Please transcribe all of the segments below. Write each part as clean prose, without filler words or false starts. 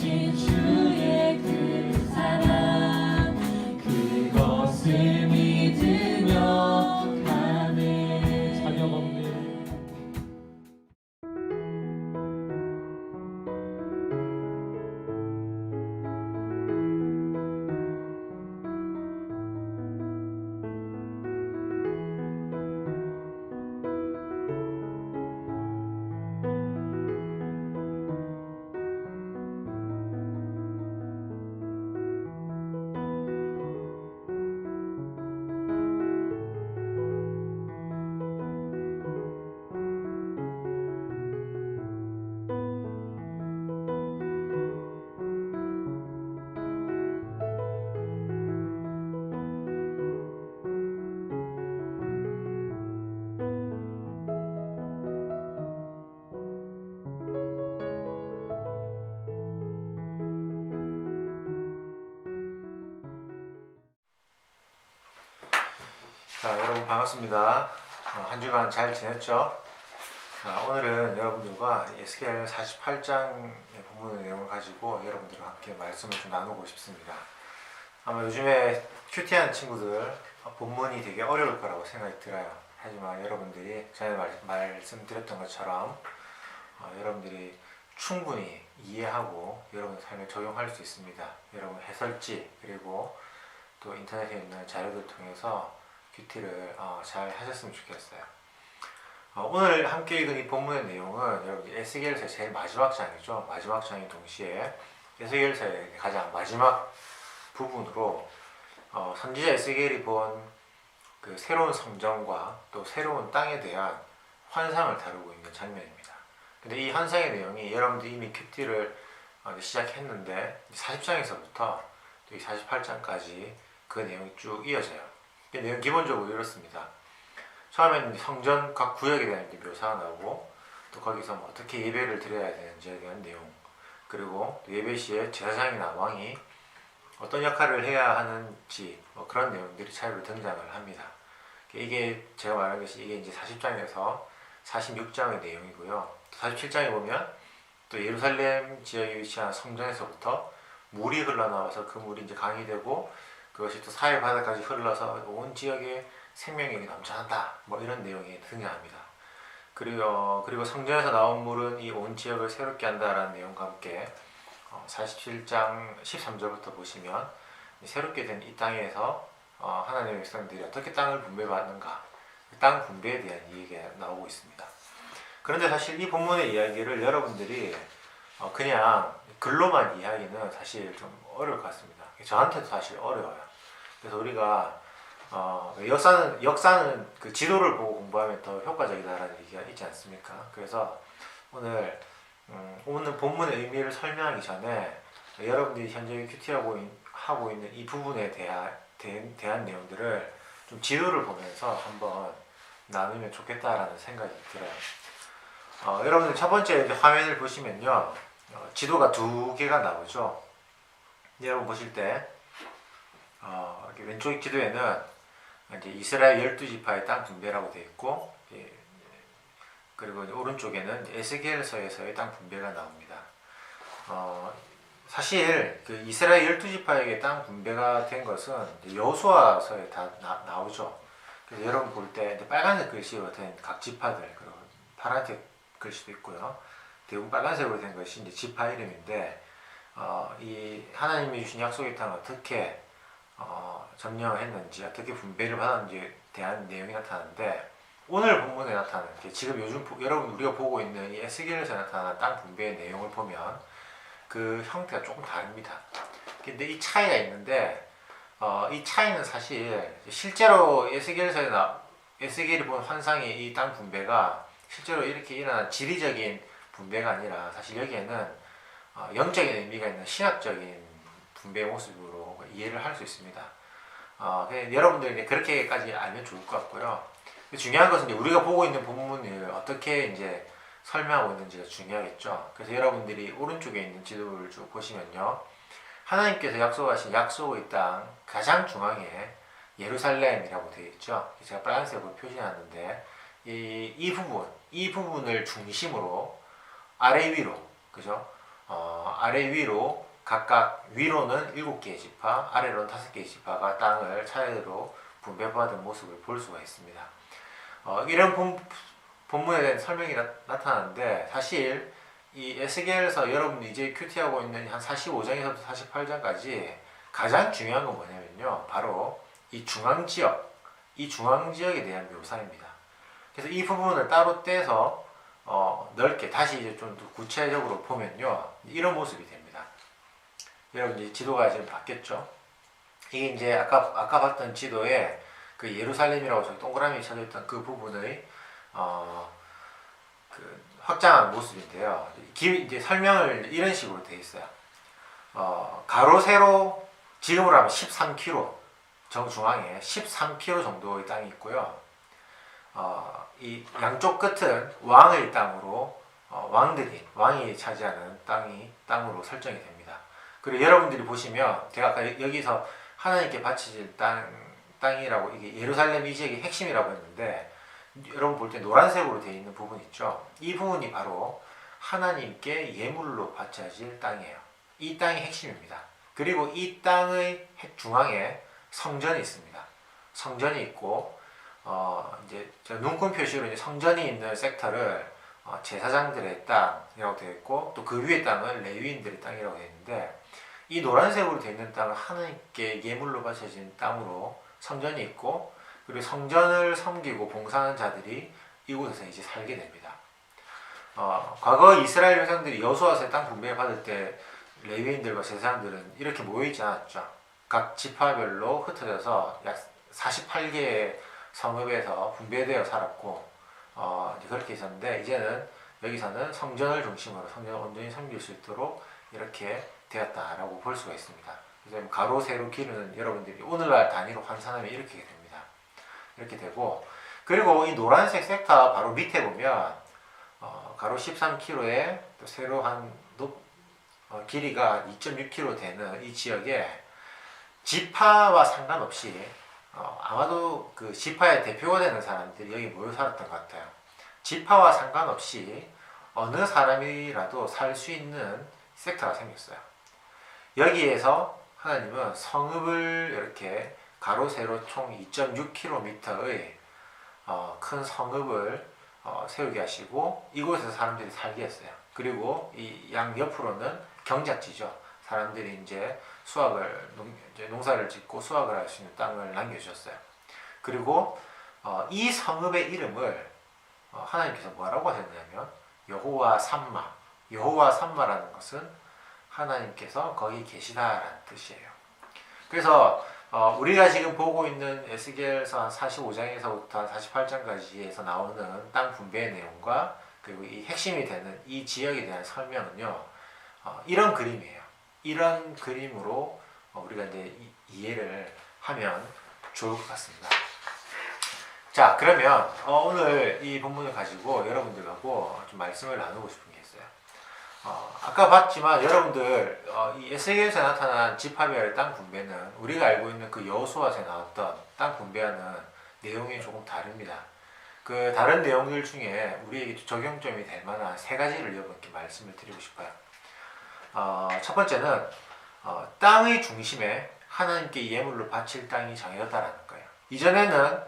하신 주의 그 사랑 그것을 믿으며 가네. 자격 없는 자, 여러분 반갑습니다. 한 주간 잘 지냈죠? 오늘은 여러분들과 에스겔 48장의 본문의 내용을 가지고 여러분들과 함께 말씀을 좀 나누고 싶습니다. 아마 요즘에 큐티한 친구들 본문이 되게 어려울 거라고 생각이 들어요. 하지만 여러분들이 전에 말씀드렸던 것처럼 여러분들이 충분히 이해하고 여러분 삶에 적용할 수 있습니다. 여러분 해설지 그리고 또 인터넷에 있는 자료들 통해서 큐티를 잘 하셨으면 좋겠어요. 오늘 함께 읽은 이 본문의 내용은 여러분 에스겔서의 제일 마지막 장이죠. 마지막 장이 동시에 에스겔서의 가장 마지막 부분으로 선지자 에스겔이 본 그 새로운 성전과 또 새로운 땅에 대한 환상을 다루고 있는 장면입니다. 근데 이 환상의 내용이 여러분들이 이미 큐티를 시작했는데 40장에서부터 또 이 48장까지 그 내용이 쭉 이어져요. 그 내용 기본적으로 이렇습니다. 처음에는 성전 각 구역에 대한 묘사가 나오고 또 거기서 뭐 어떻게 예배를 드려야 되는지에 대한 내용, 그리고 예배 시에 제사장이나 왕이 어떤 역할을 해야 하는지 뭐 그런 내용들이 차례로 등장을 합니다. 이게 제가 말한 것이 이게 이제 40장에서 46장의 내용이고요. 47장에 보면 또 예루살렘 지역에 위치한 성전에서부터 물이 흘러나와서 그 물이 이제 강이 되고 그것이 또 사해 바다까지 흘러서 온 지역에 생명력이 넘쳐난다. 뭐 이런 내용이 등장합니다. 그리고 성전에서 나온 물은 이 온 지역을 새롭게 한다라는 내용과 함께 47장 13절부터 보시면 새롭게 된 이 땅에서 하나님의 백성들이 어떻게 땅을 분배받는가, 땅 분배에 대한 이야기가 나오고 있습니다. 그런데 사실 이 본문의 이야기를 여러분들이 그냥 글로만 이해하기는 사실 좀 어려울 것 같습니다. 저한테도 사실 어려워요. 그래서 우리가 역사는 그 지도를 보고 공부하면 더 효과적이다라는 얘기가 있지 않습니까? 그래서 오늘 본문의 의미를 설명하기 전에 여러분들이 현재 큐티하고 있는 이 부분에 대한 내용들을 좀 지도를 보면서 한번 나누면 좋겠다라는 생각이 들어요. 여러분들 첫 번째 이제 화면을 보시면요, 지도가 두 개가 나오죠. 여러분 보실 때 이렇게 왼쪽 지도에는 이제 이스라엘 12지파의 땅 분배라고 되어 있고, 그리고 오른쪽에는 에스겔서에서의 땅 분배가 나옵니다. 사실 그 이스라엘 12지파에게 땅 분배가 된 것은 여호수아서에 다 나오죠. 그래서 여러분 볼 때 빨간색 글씨로 된 각 지파들, 그리고 파란색 글씨도 있고요. 대부분 빨간색으로 된 것이 이제 지파 이름인데, 이 하나님이 주신 약속의 땅을 어떻게 점령했는지, 어떻게 분배를 받았는지에 대한 내용이 나타나는데, 오늘 본문에 나타나는 지금 요즘 여러분 우리가 보고 있는 이 에스겔에서 나타나는 땅 분배의 내용을 보면 그 형태가 조금 다릅니다. 근데 이 차이가 있는데, 이 차이는 사실 실제로 에스겔이 본 환상의 이 땅 분배가 실제로 이렇게 일어난 지리적인 분배가 아니라 사실 여기에는 영적인 의미가 있는 신학적인 분배의 모습으로 이해를 할 수 있습니다. 여러분들 그렇게까지 알면 좋을 것 같고요. 중요한 것은 이제 우리가 보고 있는 본문을 어떻게 이제 설명하고 있는지가 중요하겠죠. 그래서 여러분들이 오른쪽에 있는 지도를 쭉 보시면요, 하나님께서 약속하신 약속의 땅 가장 중앙에 예루살렘이라고 되어 있죠. 제가 빨간색으로 표시해놨는데 이 부분을 중심으로 아래 위로, 그죠? 아래 위로 각각 위로는 7개의 지파, 아래로는 5개의 지파가 땅을 차례로 분배받은 모습을 볼 수가 있습니다. 이런 본문에 대한 설명이 나타나는데 사실 이 에스겔에서 여러분이 이제 큐티하고 있는 한 45장에서부터 48장까지 가장 중요한 건 뭐냐면요. 바로 이 중앙지역에 대한 묘사입니다. 그래서 이 부분을 따로 떼서 넓게 다시 이제 좀 더 구체적으로 보면요. 이런 모습이 됩니다. 여러분 이제 지도가 지금 바뀌었죠. 이게 이제 아까 봤던 지도에 그 예루살렘이라고 저기 동그라미 쳐져 있던 그 부분의 그 확장한 모습인데요. 이제 설명을 이런 식으로 되어 있어요. 가로 세로 지금으로 하면 13km 정중앙에 13km 정도의 땅이 있고요. 이 양쪽 끝은 왕의 땅으로 왕이 차지하는 땅으로 설정이 됩니다. 그리고 여러분들이 보시면 제가 아까 여기서 하나님께 바쳐질 땅이라고 이게 예루살렘 이 지역의 핵심이라고 했는데 여러분 볼 때 노란색으로 되어 있는 부분 있죠. 이 부분이 바로 하나님께 예물로 바쳐질 땅이에요. 이 땅이 핵심입니다. 그리고 이 땅의 중앙에 성전이 있습니다. 성전이 있고 이제 눈금 표시로 이제 성전이 있는 섹터를 제사장들의 땅이라고 되어 있고 또 그 위의 땅은 레위인들의 땅이라고 되어 있는데 이 노란색으로 되어 있는 땅은 하나님께 예물로 바쳐진 땅으로 성전이 있고 그리고 성전을 섬기고 봉사하는 자들이 이곳에서 이제 살게 됩니다. 과거 이스라엘 백성들이 여호수아서의 땅 분배를 받을 때 레위인들과 제사장들은 이렇게 모여 있지 않았죠. 각 지파별로 흩어져서 약 48개의 성읍에서 분배되어 살았고 이제 그렇게 있었는데 이제는 여기서는 성전을 중심으로 성전을 온전히 섬길 수 있도록 이렇게 되었다라고 볼 수가 있습니다. 그래서 가로 세로 길이는 여러분들이 오늘날 단위로 환산하면 이렇게 됩니다. 이렇게 되고 그리고 이 노란색 섹터 바로 밑에 보면 가로 13km에 또 세로 길이가 2.6km 되는 이 지역에 지파와 상관없이 아마도 그 지파의 대표가 되는 사람들이 여기 모여 살았던 것 같아요. 지파와 상관없이 어느 사람이라도 살 수 있는 섹터가 생겼어요. 여기에서 하나님은 성읍을 이렇게 가로 세로 총 2.6km의 큰 성읍을 세우게 하시고 이곳에서 사람들이 살게 했어요. 그리고 이 양 옆으로는 경작지죠. 사람들이 이제 농사를 짓고 수확을 할 수 있는 땅을 남겨주셨어요. 그리고 이 성읍의 이름을 하나님께서 뭐라고 하셨냐면 여호와 삼마. 여호와 삼마라는 것은 하나님께서 거기 계시다라는 뜻이에요. 그래서 우리가 지금 보고 있는 에스겔서 45장에서부터 48장까지에서 나오는 땅 분배의 내용과 그리고 이 핵심이 되는 이 지역에 대한 설명은요, 이런 그림이에요. 이런 그림으로 우리가 이제 이해를 하면 좋을 것 같습니다. 자, 그러면 오늘 이 본문을 가지고 여러분들하고 좀 말씀을 나누고 싶은 게 있어요. 아까 봤지만 여러분들 이 에스겔에서 나타난 지파별 땅 분배는 우리가 알고 있는 그 여호수아서에 나왔던 땅 분배하는 내용이 조금 다릅니다. 그 다른 내용들 중에 우리에게 적용점이 될 만한 세 가지를 여러분께 말씀을 드리고 싶어요. 첫 번째는 땅의 중심에 하나님께 예물로 바칠 땅이 정해졌다라는 거예요. 이전에는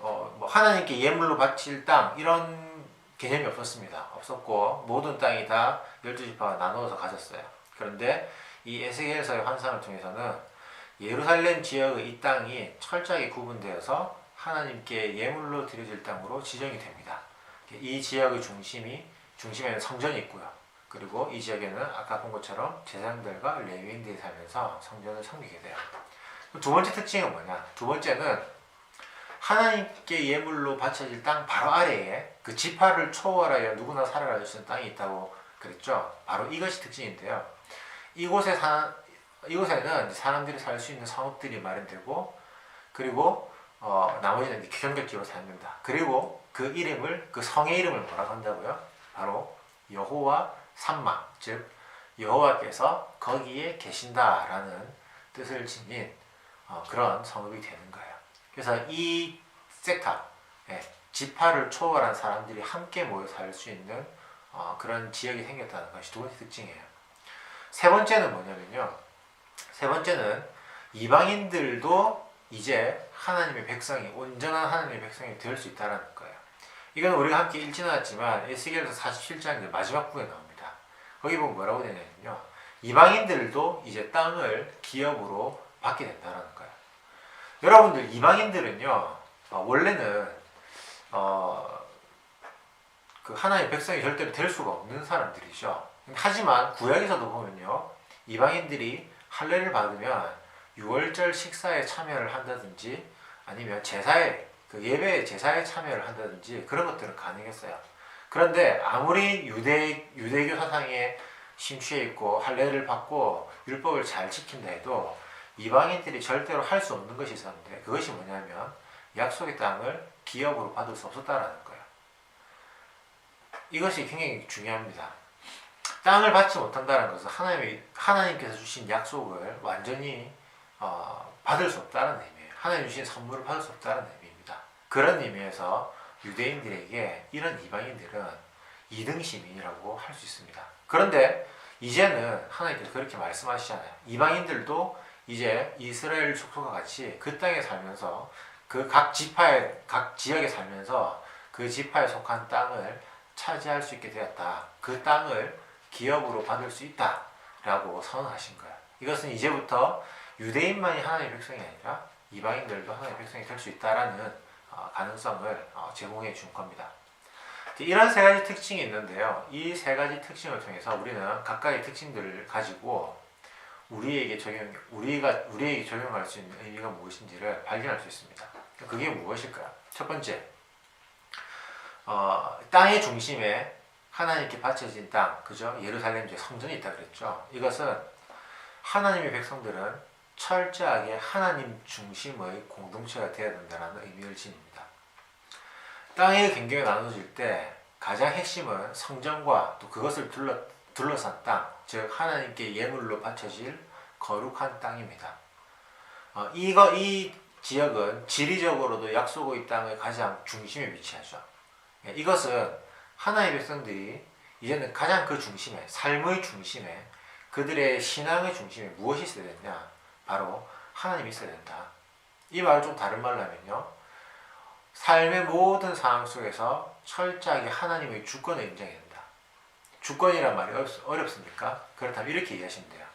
뭐 하나님께 예물로 바칠 땅 이런 개념이 없었고 모든 땅이 다 12지파가 나누어서 가졌어요. 그런데 이 에스겔서의 환상을 통해서는 예루살렘 지역의 이 땅이 철저하게 구분되어서 하나님께 예물로 드려질 땅으로 지정이 됩니다. 이 지역의 중심에는 성전이 있고요. 그리고 이 지역에는 아까 본 것처럼 제사장들과 레위인들이 살면서 성전을 섬기게 돼요. 두 번째 특징은 뭐냐? 두 번째는 하나님께 예물로 바쳐질 땅 바로 아래에 그 지파를 초월하여 누구나 살아갈 수 있는 땅이 있다고 그랬죠. 바로 이것이 특징인데요. 이곳에는 사람들이 살 수 있는 성읍들이 마련되고 그리고 나머지는 경작지로 살는다. 그리고 그 성의 이름을 뭐라고 한다고요? 바로 여호와 삼마, 즉 여호와께서 거기에 계신다라는 뜻을 지닌 그런 성읍이 되는 거예요. 그래서 이 섹터, 지파를 초월한 사람들이 함께 모여 살 수 있는 그런 지역이 생겼다는 것이 두 번째 특징이에요. 세 번째는 뭐냐면요. 세 번째는 이방인들도 이제 하나님의 백성이, 온전한 하나님의 백성이 될 수 있다는 거예요. 이건 우리가 함께 읽지 않았지만 에스겔서 47장 마지막 부분에 나옵니다. 거기 보면 뭐라고 되냐면요. 이방인들도 이제 땅을 기업으로 받게 된다는 거예요. 여러분들, 이방인들은요, 원래는 그 하나님의 백성이 절대로 될 수가 없는 사람들이죠. 하지만 구약에서도 보면요, 이방인들이 할례를 받으면 유월절 식사에 참여를 한다든지 아니면 제사에, 그 예배 제사에 참여를 한다든지 그런 것들은 가능했어요. 그런데 아무리 유대교 사상에 심취해 있고 할례를 받고 율법을 잘 지킨다 해도 이방인들이 절대로 할 수 없는 것이 있었는데, 그것이 뭐냐면 약속의 땅을 기업으로 받을 수 없었다라는 거예요. 이것이 굉장히 중요합니다. 땅을 받지 못한다는 것은 하나님께서 주신 약속을 완전히 받을 수 없다는 의미예요. 하나님 주신 선물을 받을 수 없다는 의미입니다. 그런 의미에서 유대인들에게 이런 이방인들은 2등 시민이라고 할 수 있습니다. 그런데 이제는 하나님께서 그렇게 말씀하시잖아요. 이방인들도 이제 이스라엘 족속과 같이 그 땅에 살면서 그 각 지역에 살면서 그 지파에 속한 땅을 차지할 수 있게 되었다. 그 땅을 기업으로 받을 수 있다 라고 선언하신 거야. 이것은 이제부터 유대인만이 하나님의 백성이 아니라 이방인들도 하나님의 백성이 될 수 있다라는 가능성을 제공해 준 겁니다. 이런 세 가지 특징이 있는데요. 이 세 가지 특징을 통해서 우리는 각각의 특징들을 가지고 우리에게 적용할 수 있는 의미가 무엇인지를 발견할 수 있습니다. 그게 무엇일까요? 첫 번째, 땅의 중심에 하나님께 바쳐진 땅, 그죠? 예루살렘 제 성전이 있다 그랬죠. 이것은 하나님의 백성들은 철저하게 하나님 중심의 공동체가 되어야 된다는 의미를 지닙니다. 땅의 경계가 나눠질 때 가장 핵심은 성전과 또 그것을 둘러싼 땅, 즉 하나님께 예물로 바쳐질 거룩한 땅입니다. 이 지역은 지리적으로도 약속의 땅의 가장 중심에 위치하죠. 이것은 하나님의 백성들이 이제는 가장 그 중심에, 삶의 중심에, 그들의 신앙의 중심에 무엇이 있어야 되냐? 바로 하나님이 있어야 된다. 이 말을 좀 다른 말로 하면요, 삶의 모든 상황 속에서 철저하게 하나님의 주권을 인정해야 된다. 주권이란 말이 어렵습니까? 그렇다면 이렇게 이해하시면 돼요.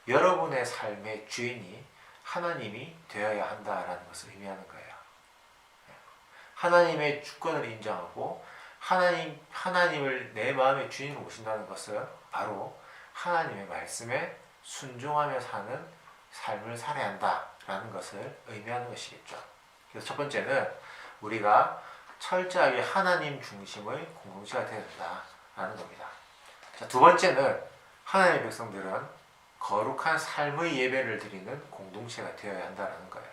여러분의 삶의 주인이 하나님이 되어야 한다라는 것을 의미하는 거예요. 하나님의 주권을 인정하고 하나님을 내 마음의 주인으로 모신다는 것은 바로 하나님의 말씀에 순종하며 사는 삶을 살아야 한다라는 것을 의미하는 것이겠죠. 그래서 첫 번째는 우리가 철저하게 하나님 중심의 공동체가 되어야 된다라는 겁니다. 자, 두 번째는 하나님의 백성들은 거룩한 삶의 예배를 드리는 공동체가 되어야 한다는 거예요.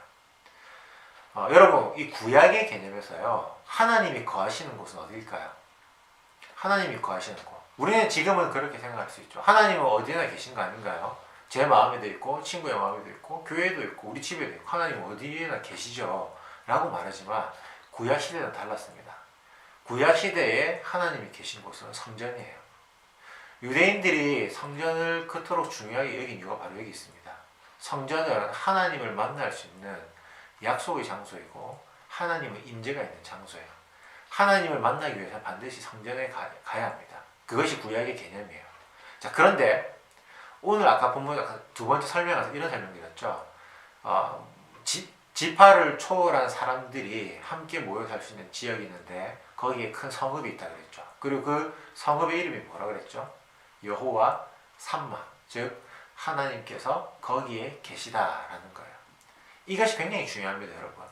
여러분, 이 구약의 개념에서요, 하나님이 거하시는 곳은 어디일까요? 하나님이 거하시는 곳. 우리는 지금은 그렇게 생각할 수 있죠. 하나님은 어디나 계신 거 아닌가요? 제 마음에도 있고, 친구의 마음에도 있고, 교회에도 있고, 우리 집에도 있고, 하나님은 어디에나 계시죠. 라고 말하지만, 구약 시대는 달랐습니다. 구약 시대에 하나님이 계신 곳은 성전이에요. 유대인들이 성전을 그토록 중요하게 여긴 이유가 바로 여기 있습니다. 성전은 하나님을 만날 수 있는 약속의 장소이고 하나님의 임재가 있는 장소예요. 하나님을 만나기 위해서 반드시 성전에 가야 합니다. 그것이 구약의 개념이에요. 자, 그런데 오늘 아까 본문 두 번째 설명에서 이런 설명드렸죠. 지파를 초월한 사람들이 함께 모여 살 수 있는 지역이 있는데 거기에 큰 성읍이 있다 그랬죠. 그리고 그 성읍의 이름이 뭐라 그랬죠? 여호와 삼마, 즉 하나님께서 거기에 계시다라는 거예요. 이것이 굉장히 중요합니다, 여러분.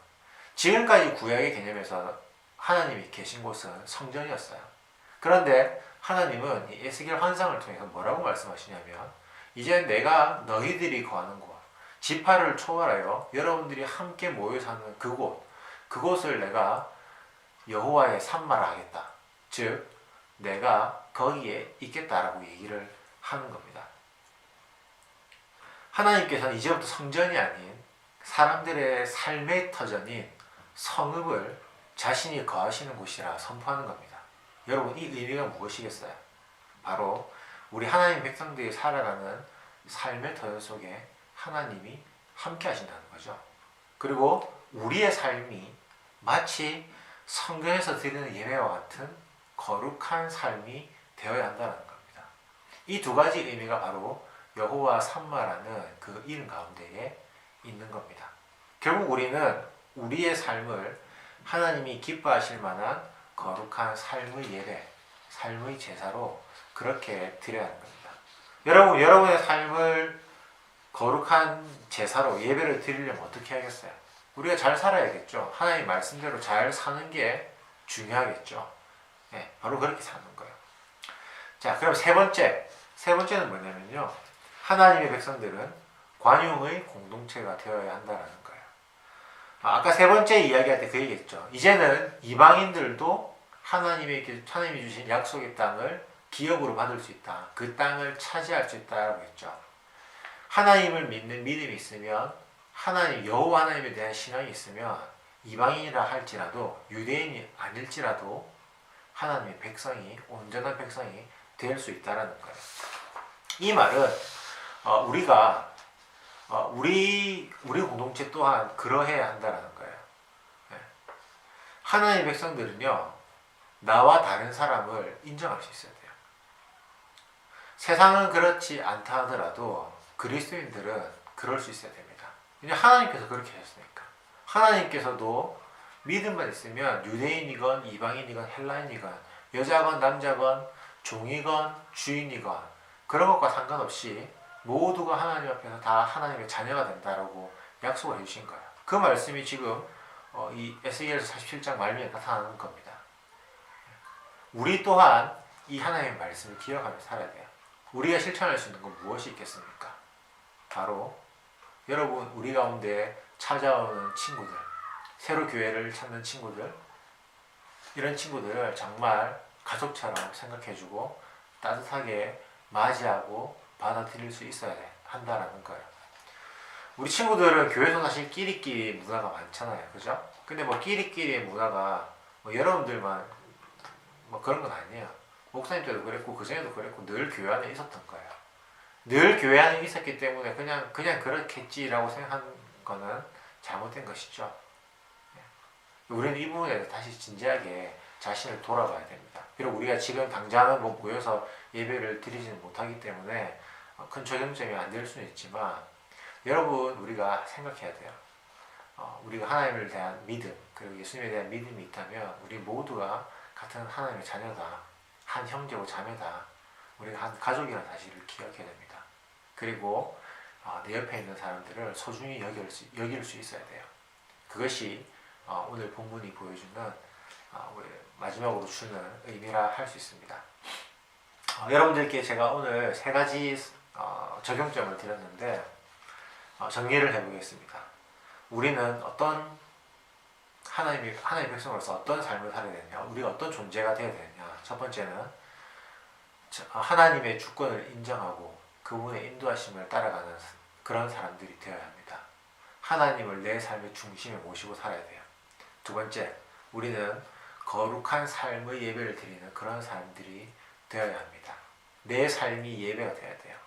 지금까지 구약의 개념에서 하나님이 계신 곳은 성전이었어요. 그런데 하나님은 이 에스겔 환상을 통해서 뭐라고 말씀하시냐면, 이제 내가 너희들이 거하는 곳, 지파를 초월하여 여러분들이 함께 모여 사는 그곳을 내가 여호와의 삼마라 하겠다. 즉 내가 거기에 있겠다라고 얘기를 하는 겁니다. 하나님께서는 이제부터 성전이 아닌 사람들의 삶의 터전인 성읍을 자신이 거하시는 곳이라 선포하는 겁니다. 여러분, 이 의미가 무엇이겠어요? 바로 우리 하나님 백성들이 살아가는 삶의 터전 속에 하나님이 함께 하신다는 거죠. 그리고 우리의 삶이 마치 성경에서 드리는 예배와 같은 거룩한 삶이 되어야 한다는 겁니다. 이 두 가지 의미가 바로 여호와 삼마라는 그 이름 가운데에 있는 겁니다. 결국 우리는 우리의 삶을 하나님이 기뻐하실 만한 거룩한 삶의 예배, 삶의 제사로 그렇게 드려야 하는 겁니다. 여러분의 삶을 거룩한 제사로 예배를 드리려면 어떻게 하겠어요? 우리가 잘 살아야겠죠. 하나님 말씀대로 잘 사는 게 중요하겠죠. 네, 바로 그렇게 사는 거예요. 자, 그럼 세 번째는 뭐냐면요. 하나님의 백성들은 관용의 공동체가 되어야 한다는 거예요. 아까 세 번째 이야기할 때 그 얘기했죠. 이제는 이방인들도 하나님이 주신 약속의 땅을 기업으로 받을 수 있다. 그 땅을 차지할 수 있다라고 했죠. 하나님을 믿는 믿음이 있으면 여호와 하나님에 대한 신앙이 있으면 이방인이라 할지라도 유대인이 아닐지라도 하나님의 백성이 온전한 백성이 될 수 있다라는 거예요. 이 말은 우리 공동체 또한 그러해야 한다라는 거예요. 하나님의 백성들은요, 나와 다른 사람을 인정할 수 있어야 돼요. 세상은 그렇지 않다 하더라도 그리스도인들은 그럴 수 있어야 됩니다. 왜냐하면 하나님께서 그렇게 하셨으니까. 하나님께서도 믿음만 있으면 유대인이건 이방인이건 헬라인이건 여자건 남자건 종이건 주인이건 그런 것과 상관없이 모두가 하나님 앞에서 다 하나님의 자녀가 된다라고 약속을 해주신 거예요. 그 말씀이 지금 이 에스겔서 47장 말미에 나타나는 겁니다. 우리 또한 이 하나님의 말씀을 기억하며 살아야 돼요. 우리가 실천할 수 있는 건 무엇이 있겠습니까? 바로 여러분 우리 가운데 찾아오는 친구들, 새로 교회를 찾는 친구들, 이런 친구들을 정말 가족처럼 생각해주고 따뜻하게 맞이하고 받아들일 수 있어야 한다라는 거예요. 우리 친구들은 교회에서 사실 끼리끼리 문화가 많잖아요. 그죠? 근데 뭐 끼리끼리의 문화가 여러분들만 그런 건 아니에요. 목사님 때도 그랬고 그전에도 그랬고 늘 교회 안에 있었던 거예요. 늘 교회 안에 있었기 때문에 그냥 그렇겠지라고 생각한 거는 잘못된 것이죠. 우리는 이 부분에 다시 진지하게 자신을 돌아봐야 됩니다. 비록 우리가 지금 당장은 모여서 예배를 드리지는 못하기 때문에 큰 적용점이 안 될 수는 있지만 여러분 우리가 생각해야 돼요. 우리가 하나님을 대한 믿음 그리고 예수님에 대한 믿음이 있다면 우리 모두가 같은 하나님의 자녀다. 한 형제고 자매다. 우리가 한 가족이라는 사실을 기억해야 됩니다. 그리고 내 옆에 있는 사람들을 소중히 여길 수 있어야 돼요. 그것이 오늘 본문이 보여주는 우리 마지막으로 주는 의미라 할 수 있습니다. 여러분들께 제가 오늘 세 가지 적용점을 드렸는데 정리를 해보겠습니다. 우리는 어떤 하나님의 백성으로서 어떤 삶을 살아야 되느냐, 우리가 어떤 존재가 되어야 되느냐. 첫 번째는 하나님의 주권을 인정하고 그분의 인도하심을 따라가는 그런 사람들이 되어야 합니다. 하나님을 내 삶의 중심에 모시고 살아야 돼요. 두 번째, 우리는 거룩한 삶의 예배를 드리는 그런 사람들이 되어야 합니다. 내 삶이 예배가 되어야 돼요.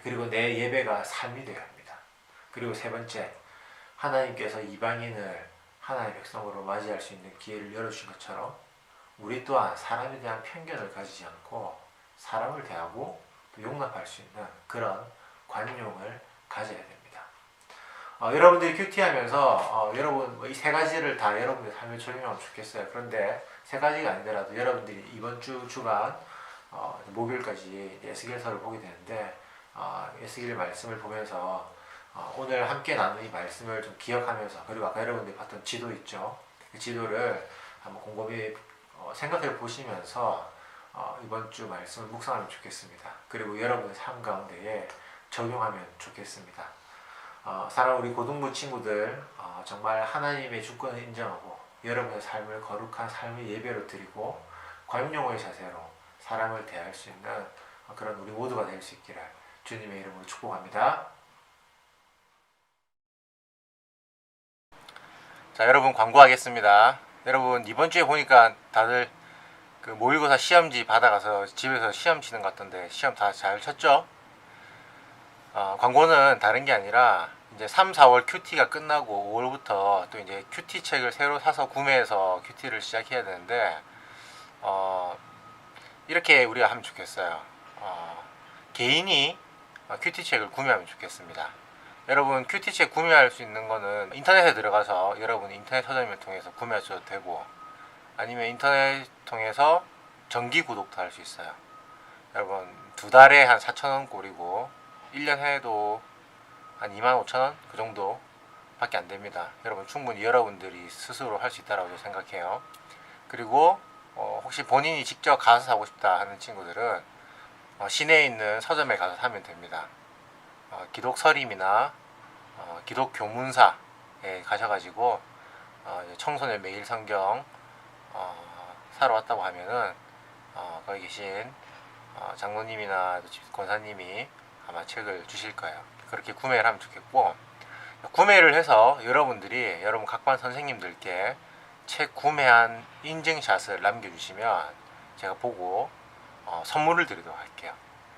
그리고 내 예배가 삶이 되어야 합니다. 그리고 세 번째, 하나님께서 이방인을 하나님의 백성으로 맞이할 수 있는 기회를 열어주신 것처럼 우리 또한 사람에 대한 편견을 가지지 않고 사람을 대하고 또 용납할 수 있는 그런 관용을 가져야 됩니다. 여러분들이 큐티하면서 여러분 이 세 가지를 다 여러분의 삶에 적용하면 좋겠어요. 그런데 세 가지가 아니더라도 여러분들이 이번 주간 목요일까지 에스겔서를 보게 되는데 에스겔 말씀을 보면서 오늘 함께 나눈 이 말씀을 좀 기억하면서 그리고 아까 여러분들이 봤던 지도 있죠. 그 지도를 한번 곰곰이 생각해 보시면서 이번 주 말씀을 묵상하면 좋겠습니다. 그리고 여러분의 삶 가운데에 적용하면 좋겠습니다. 사랑하는 우리 고등부 친구들 정말 하나님의 주권을 인정하고 여러분의 삶을 거룩한 삶의 예배로 드리고 관용의 자세로 사람을 대할 수 있는 그런 우리 모두가 될 수 있기를 주님의 이름으로 축복합니다. 자, 여러분 광고하겠습니다. 여러분 이번 주에 보니까 다들 그 모의고사 시험지 받아가서 집에서 시험 치는 것 같던데 시험 다 잘 쳤죠? 광고는 다른 게 아니라 이제 3, 4월 큐티가 끝나고 5월부터 또 이제 큐티 책을 새로 사서 구매해서 큐티를 시작해야 되는데 이렇게 우리가 하면 좋겠어요. 개인이 큐티 책을 구매하면 좋겠습니다. 여러분 큐티 책 구매할 수 있는 거는 인터넷에 들어가서 여러분 인터넷 서점을 통해서 구매하셔도 되고 아니면 인터넷 통해서 정기 구독도 할 수 있어요. 여러분 두 달에 한 4,000원 꼴이고 1년 해도 한 25,000원 그 정도 밖에 안 됩니다. 여러분 충분히 여러분들이 스스로 할 수 있다고 생각해요. 그리고 혹시 본인이 직접 가서 사고 싶다 하는 친구들은 시내에 있는 서점에 가서 사면 됩니다. 기독서림이나 기독교문사에 가셔가지고 청소년 매일 성경 사러 왔다고 하면은 거기 계신 장로님이나 권사님이 아마 책을 주실 거예요. 그렇게 구매를 하면 좋겠고 구매를 해서 여러분들이 여러분 각반 선생님들께 책 구매한 인증샷을 남겨주시면 제가 보고 선물을 드리도록 할게요.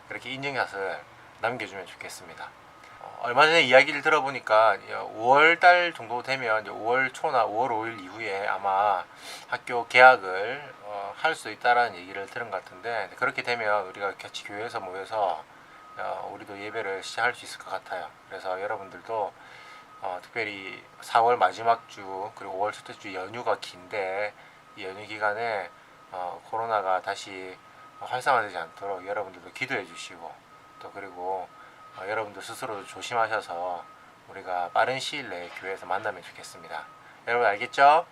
그렇게 인증샷을 남겨주면 좋겠습니다. 얼마 전에 이야기를 들어보니까 5월달 정도 되면 5월 초나 5월 5일 이후에 아마 학교 개학을 할 수 있다라는 얘기를 들은 것 같은데 그렇게 되면 우리가 같이 교회에서 모여서 우리도 예배를 시작할 수 있을 것 같아요. 그래서 여러분들도 특별히 4월 마지막 주 그리고 5월 첫째 주 연휴가 긴데 이 연휴 기간에 코로나가 다시 활성화되지 않도록 여러분들도 기도해 주시고 또 그리고 여러분들 스스로도 조심하셔서 우리가 빠른 시일 내에 교회에서 만나면 좋겠습니다. 여러분 알겠죠?